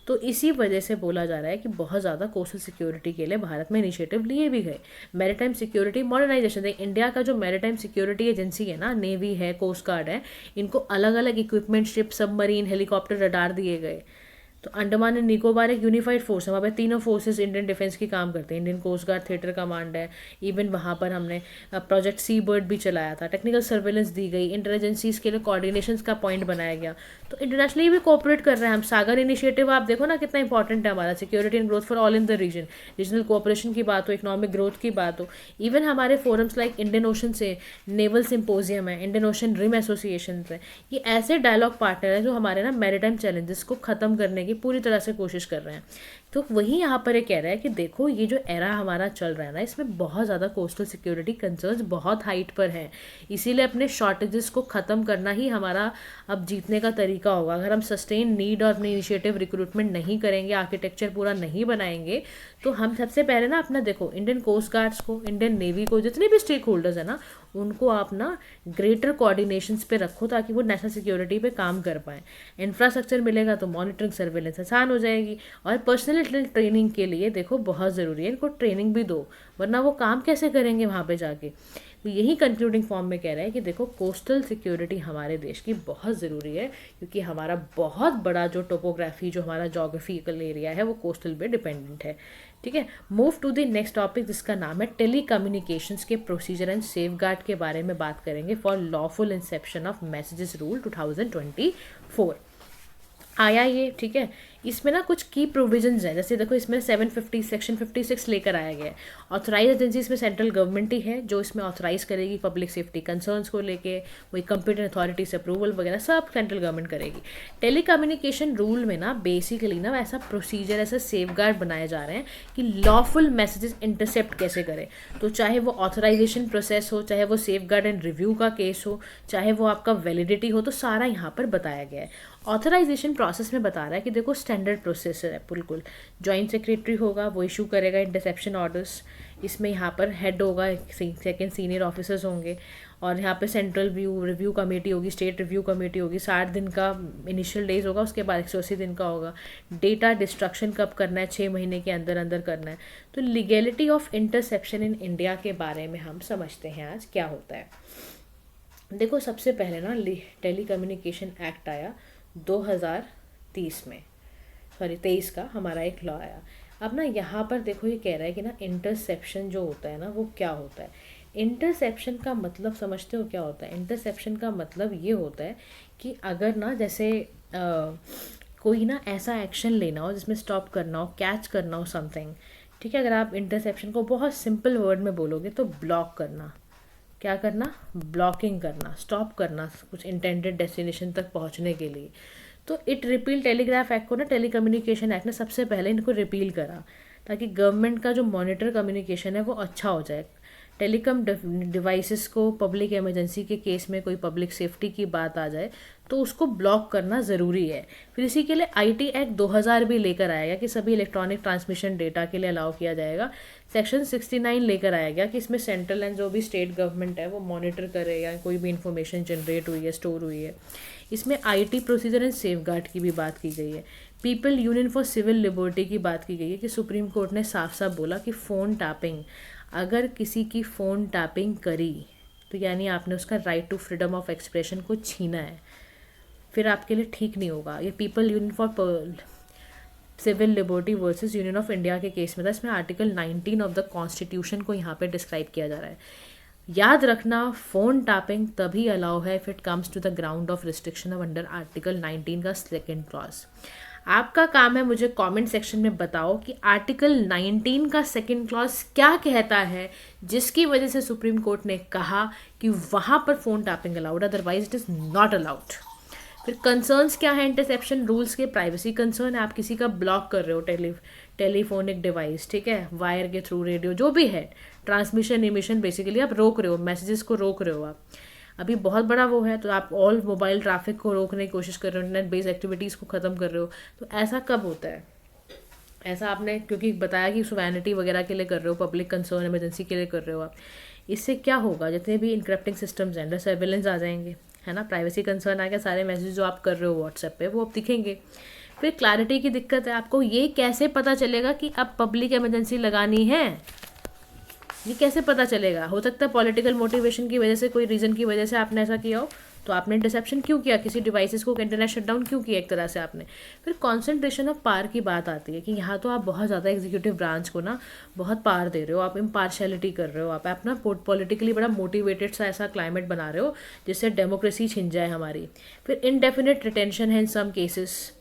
तो इसी वजह से बोला जा रहा है कि बहुत ज़्यादा कोस्टल सिक्योरिटी के लिए भारत में इनिशिएटिव लिए भी गए। मैरीटाइम सिक्योरिटी मॉडर्नाइजेशन, देख इंडिया का जो मैरीटाइम सिक्योरिटी एजेंसी है ना, नेवी है, कोस्ट गार्ड है, इनको अलग अलग equipment, ship, submarine, helicopter, radar दिए गए। तो अंडमान एंड निकोबार एक यूनिफाइड फोर्स है, वहाँ पे तीनों फोर्सेस इंडियन डिफेंस की काम करते हैं। Indian Coast Guard theatre command है, इवन वहाँ पर हमने प्रोजेक्ट सी बर्ड भी चलाया था, टेक्निकल सर्वेलेंस दी गई, इंटेलिजेंसीज के लिए कोऑर्डिनेशन का पॉइंट बनाया गया। तो इंटरनेशनली भी कोऑपरेट कर रहे हैं हम। सागर इनिशिएटिव आप देखो ना कितना इंपॉर्टेंट है हमारा, security and growth for all in the region, regional cooperation की बात हो, इकोनॉमिक ग्रोथ की बात हो। इवन हमारे फोरम्स लाइक इंडियन ओशन से नेवल सिम्पोजियम है, इंडियन ओशन रिम एसोसिएशन है, ये ऐसे डायलॉग पार्टनर है जो हमारे ना मैरीटाइम चैलेंजेस को ख़त्म करने की पूरी तरह से कोशिश कर रहे हैं। तो वही यहाँ पर ये कह रहा है कि देखो ये जो एरा हमारा चल रहा है ना, इसमें बहुत ज़्यादा कोस्टल सिक्योरिटी कंसर्न्स बहुत हाइट पर हैं, इसीलिए अपने शॉर्टेजेस को ख़त्म करना ही हमारा अब जीतने का तरीका होगा। अगर हम सस्टेन नीड और अपनी इनिशिएटिव रिक्रूटमेंट नहीं करेंगे, आर्किटेक्चर पूरा नहीं बनाएंगे, तो हम सबसे पहले ना अपना देखो इंडियन कोस्ट गार्ड्स को, इंडियन नेवी को, जितने भी स्टेक होल्डर्स हैं ना, उनको आप ना ग्रेटर कोऑर्डिनेशंस पे रखो ताकि वो नेशनल सिक्योरिटी पे काम कर पाएँ। इंफ्रास्ट्रक्चर मिलेगा तो मॉनिटरिंग सर्वेलेंस आसान हो जाएगी। और पर्सनल ट्रेनिंग के लिए देखो बहुत ज़रूरी है, इनको ट्रेनिंग भी दो, वरना वो काम कैसे करेंगे वहाँ पे जाके। तो यही कंक्लूडिंग फॉर्म में कह रहा है कि देखो कोस्टल सिक्योरिटी हमारे देश की बहुत ज़रूरी है, क्योंकि हमारा बहुत बड़ा जो टोपोग्राफी, जो हमारा जोग्राफिकल एरिया है, वो कोस्टल पे डिपेंडेंट है। ठीक है, move to the next topic जिसका नाम है टेली कम्युनिकेशंस के प्रोसीजर एंड सेफगार्ड के बारे में बात करेंगे for lawful interception of messages rule 2024 आया ये। ठीक है, इसमें ना कुछ की प्रोविजंस हैं, जैसे देखो इसमें 750 सेक्शन 56 लेकर आया गया है। ऑथराइज एजेंसी इसमें सेंट्रल गवर्नमेंट ही है जो इसमें ऑथराइज करेगी, पब्लिक सेफ्टी कंसर्न्स को लेके वही कंप्यूटर अथॉरिटी से अप्रूवल वगैरह सब सेंट्रल गवर्नमेंट करेगी। टेली कम्युनिकेशन रूल में ना बेसिकली ना ऐसा प्रोसीजर, ऐसा सेफगार्ड बनाए जा रहे हैं कि लॉफुल मैसेजेस इंटरसेप्ट कैसे करें। तो चाहे वो ऑथराइजेशन प्रोसेस हो, चाहे वो सेफगार्ड एंड रिव्यू का केस हो, चाहे वो आपका वैलिडिटी हो, तो सारा यहाँ पर बताया गया है। ऑथराइजेशन प्रोसेस में बता रहा है कि देखो स्टैंडर्ड प्रोसेस है, बिल्कुल जॉइंट सेक्रेटरी होगा, वो इशू करेगा इंटरसेप्शन ऑर्डर्स। इसमें यहाँ पर हेड होगा, सेकंड सीनियर ऑफिसर्स होंगे, और यहाँ पे सेंट्रल रिव्यू कमेटी होगी, स्टेट रिव्यू कमेटी होगी। 60 दिन का इनिशियल डेज होगा, उसके बाद 180 दिन का होगा। डेटा डिस्ट्रक्शन कब करना है, 6 महीने के अंदर अंदर करना है। तो legality of interception in India के बारे में हम समझते हैं आज क्या होता है। देखो सबसे पहले ना टेली कम्युनिकेशन एक्ट आया 2023 में, 23 का हमारा एक लॉ आया। अब ना यहाँ पर देखो ये कह रहा है कि ना इंटरसेप्शन जो होता है ना वो क्या होता है। इंटरसेप्शन का मतलब समझते हो क्या होता है? इंटरसेप्शन का मतलब ये होता है कि अगर ना जैसे कोई ना ऐसा एक्शन लेना हो जिसमें स्टॉप करना हो, कैच करना हो समथिंग, ठीक है, अगर आप इंटरसेप्शन को बहुत सिंपल वर्ड में बोलोगे तो ब्लॉक करना। क्या करना? ब्लॉकिंग करना, स्टॉप करना कुछ इंटेंडेड डेस्टिनेशन तक पहुंचने के लिए। तो इट रिपील टेलीग्राफ एक्ट को ना, टेलीकम्युनिकेशन एक्ट ने सबसे पहले इनको रिपील करा ताकि गवर्नमेंट का जो मॉनिटर कम्युनिकेशन है वो अच्छा हो जाए। टेलीकॉम डिवाइसेस को पब्लिक इमरजेंसी के केस में कोई पब्लिक सेफ्टी की बात आ जाए तो उसको ब्लॉक करना ज़रूरी है। फिर इसी के लिए आईटी एक्ट 2000 भी लेकर आया गया कि सभी इलेक्ट्रॉनिक ट्रांसमिशन डेटा के लिए अलाउ किया जाएगा। सेक्शन 69 लेकर आया गया कि इसमें सेंट्रल एंड जो भी स्टेट गवर्नमेंट है वो मॉनिटर करे या कोई भी इंफॉर्मेशन जनरेट हुई है, स्टोर हुई है। इसमें आईटी प्रोसीजर एंड सेफगार्ड की भी बात की गई है। People union for civil liberty की बात की गई है कि सुप्रीम कोर्ट ने साफ साफ बोला कि फ़ोन टैपिंग, अगर किसी की फ़ोन टैपिंग करी तो यानी आपने उसका right to freedom of expression को छीना है, फिर आपके लिए ठीक नहीं होगा। ये people union for civil liberty versus union of India के केस में था। इसमें आर्टिकल 19 ऑफ द कॉन्स्टिट्यूशन को यहाँ पे डिस्क्राइब किया जा रहा है। याद रखना, फ़ोन टैपिंग तभी अलाउ है if it comes to the ground of restriction of under article 19 का सेकेंड क्लॉज। आपका काम है मुझे कमेंट सेक्शन में बताओ कि आर्टिकल 19 का सेकेंड क्लॉज क्या कहता है जिसकी वजह से सुप्रीम कोर्ट ने कहा कि वहाँ पर phone tapping allowed, otherwise it is not allowed. फिर कंसर्न्स क्या है इंटरसेप्शन रूल्स के। प्राइवेसी कंसर्न है, आप किसी का ब्लॉक कर रहे हो टेलीफोनिक डिवाइस, ठीक है, वायर के थ्रू, रेडियो, जो भी है, ट्रांसमिशन इमिशन, बेसिकली आप रोक रहे हो, मैसेजेस को रोक रहे हो आप। अभी बहुत बड़ा वो है तो आप ऑल मोबाइल ट्रैफिक को रोकने की कोशिश कर रहे हो, इंटरनेट बेस्ड एक्टिविटीज़ को ख़त्म कर रहे हो। तो ऐसा कब होता है? ऐसा आपने क्योंकि बताया कि सुवैनिटी वगैरह के लिए कर रहे हो, पब्लिक कंसर्न इमरजेंसी के लिए कर रहे हो आप। इससे क्या होगा, जितने भी इनक्रप्टिंग सिस्टम्स हैं अंडर सर्विलेंस आ जाएंगे, है ना। प्राइवेसी कंसर्न आ गया, सारे मैसेज जो आप कर रहे हो व्हाट्सएप पे वो अब दिखेंगे। फिर क्लैरिटी की दिक्कत है, आपको ये कैसे पता चलेगा कि अब पब्लिक इमरजेंसी लगानी है, ये कैसे पता चलेगा? हो सकता है पॉलिटिकल मोटिवेशन की वजह से, कोई रीज़न की वजह से आपने ऐसा किया हो। तो आपने इंटरसेप्शन क्यों किया, किसी डिवाइसेस को इंटरनेट शटडाउन क्यों किया एक तरह से आपने। फिर कॉन्सेंट्रेशन ऑफ पावर की बात आती है कि यहाँ तो आप बहुत ज़्यादा एग्जीक्यूटिव ब्रांच को ना बहुत पावर दे रहे हो, आप इम्पार्शलिटी कर रहे हो, आप अपना पॉलिटिकली बड़ा मोटिवेटेड सा ऐसा क्लाइमेट बना रहे हो जिससे डेमोक्रेसी छिन जाए हमारी। फिर इनडेफिनेट रिटेंशन है इन सम केसेस,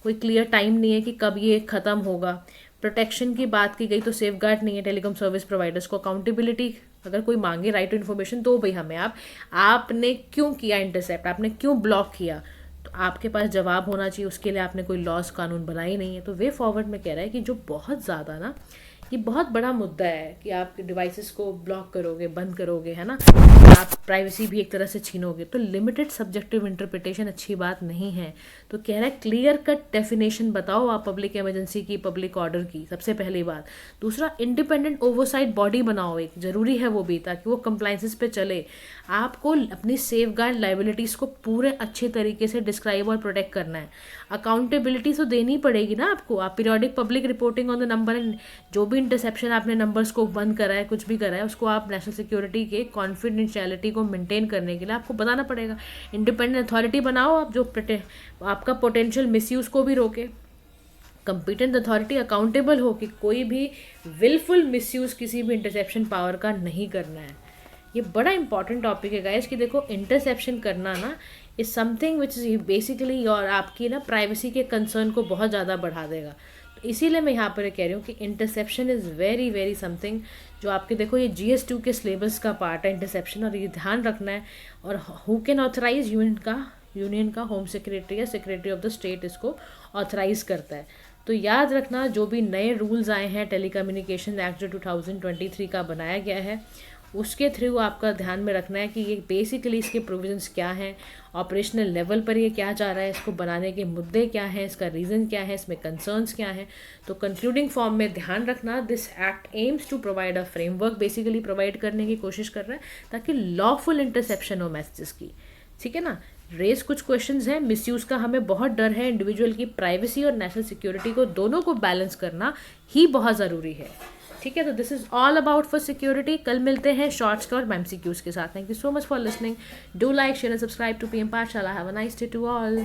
कोई क्लियर टाइम नहीं है कि कब ये ख़त्म होगा। प्रोटेक्शन की बात की गई तो सेफगार्ड नहीं है टेलीकॉम सर्विस प्रोवाइडर्स को। अकाउंटेबिलिटी, अगर कोई मांगे राइट टू इन्फॉर्मेशन तो भाई हमें आपने क्यों किया इंटरसेप्ट, आपने क्यों ब्लॉक किया, तो आपके पास जवाब होना चाहिए। उसके लिए आपने कोई लॉस कानून बनाई नहीं है। तो वे फॉरवर्ड में कह रहा है कि जो बहुत ज़्यादा ना, ये बहुत बड़ा मुद्दा है कि आप डिवाइसेस को ब्लॉक करोगे, बंद करोगे, है ना, आप प्राइवेसी भी एक तरह से छीनोगे, तो लिमिटेड सब्जेक्टिव इंटरप्रिटेशन अच्छी बात नहीं है। तो कह रहा है क्लियर कट डेफिनेशन बताओ आप पब्लिक इमरजेंसी की, पब्लिक ऑर्डर की, सबसे पहली बात। दूसरा, इंडिपेंडेंट ओवरसाइट बॉडी बनाओ, एक ज़रूरी है वो भी, ताकि वो कंप्लाइंसेस पे चले। आपको अपनी सेफगार्ड लाइबिलिटीज़ को पूरे अच्छे तरीके से डिस्क्राइब और प्रोटेक्ट करना है। अकाउंटेबिलिटी तो देनी पड़ेगी ना आपको। आप periodic public reporting on the number and जो भी इंटरसेप्शन आपने नंबर्स को बंद करा है, कुछ भी करा है, उसको आप नेशनल सिक्योरिटी के कॉन्फिडेंशियलिटी को मेंटेन करने के लिए आपको बताना पड़ेगा। इंडिपेंडेंट अथॉरिटी बनाओ आप जो आपका पोटेंशियल मिसयूज़ को भी रोके। कंपिटेंट अथॉरिटी अकाउंटेबल हो कि कोई भी विलफुल मिसयूज़ किसी भी इंटरसेप्शन पावर का नहीं करना है। ये बड़ा इंपॉर्टेंट टॉपिक है गाइस कि देखो इंटरसेप्शन करना ना is something which is basically और आपकी ना प्राइवेसी के कंसर्न को बहुत ज़्यादा बढ़ा देगा। तो इसीलिए मैं यहाँ पर कह रही हूँ कि interception is very very something जो आपके देखो ये GS2 के सिलेबस का पार्ट है इंटरसेप्शन, और ये ध्यान रखना है। और हु कैन ऑथराइज, यूनियन का होम सेक्रेटरी या सेक्रेटरी ऑफ द स्टेट इसको ऑथराइज करता है। तो याद रखना जो भी नए रूल्स आए हैं टेलीकम्युनिकेशन एक्ट जो 2023 का बनाया गया है उसके थ्रू आपका ध्यान में रखना है कि ये बेसिकली इसके प्रोविजंस क्या हैं, ऑपरेशनल लेवल पर ये क्या जा रहा है, इसको बनाने के मुद्दे क्या हैं, इसका रीज़न क्या है, इसमें कंसर्न्स क्या हैं। तो कंक्लूडिंग फॉर्म में ध्यान रखना, this act aims to provide a framework, basically provide करने की कोशिश कर रहा है ताकि लॉफुल इंटरसेप्शन हो मैसेजेस की, ठीक है ना। रेस कुछ क्वेश्चंस हैं, मिसयूज़ का हमें बहुत डर है, इंडिविजुअल की प्राइवेसी और नेशनल सिक्योरिटी को दोनों को बैलेंस करना ही बहुत ज़रूरी है, ठीक है। तो this is all about for security. कल मिलते हैं शॉर्ट्स का और MCQs के साथ। Thank you so much for listening. Do like, share and subscribe to PM Pathshala. Have a nice day to all.